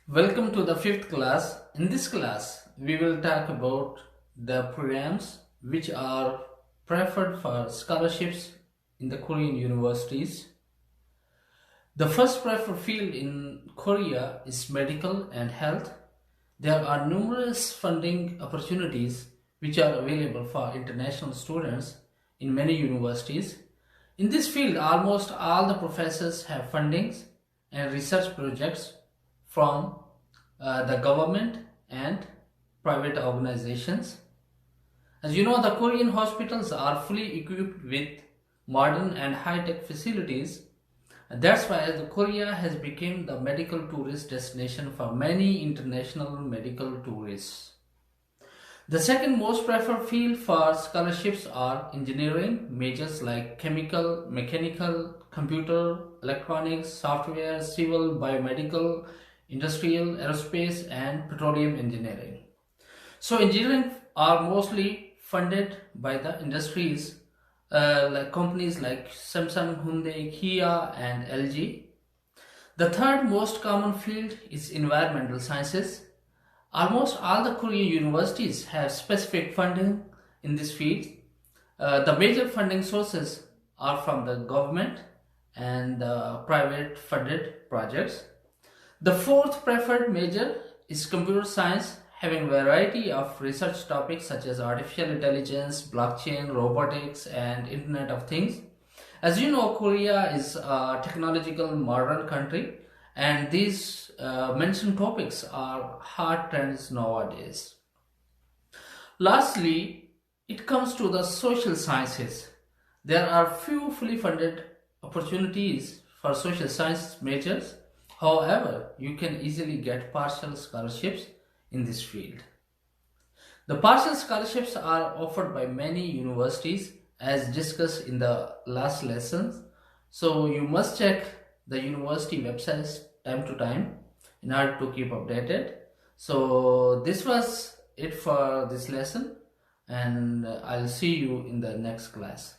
Welcome to the fifth class. In this class, we will talk about the programs which are preferred for scholarships in the Korean universities. The first preferred field in Korea is medical and health. There are numerous funding opportunities which are available for international students in many universities. In this field, almost all the professors have fundings and research projects from the government and private organizations. As you know, the Korean hospitals are fully equipped with modern and high-tech facilities. That's why the Korea has become the medical tourist destination for many international medical tourists. The second most preferred field for scholarships are engineering majors like chemical, mechanical, computer, electronics, software, civil, biomedical, industrial, aerospace, and petroleum engineering. So engineering are mostly funded by the industries like companies like Samsung, Hyundai, Kia, and LG. The third most common field is environmental sciences. Almost all the Korean universities have specific funding in this field. The major funding sources are from the government and private funded projects. The fourth preferred major is computer science, having a variety of research topics such as artificial intelligence, blockchain, robotics, and Internet of Things. As you know, Korea is a technological modern country, and these mentioned topics are hot trends nowadays. Lastly, it comes to the social sciences. There are few fully funded opportunities for social science majors. However, you can easily get partial scholarships in this field. The partial scholarships are offered by many universities as discussed in the last lessons. So you must check the university websites time to time in order to keep updated. So this was it for this lesson, and I'll see you in the next class.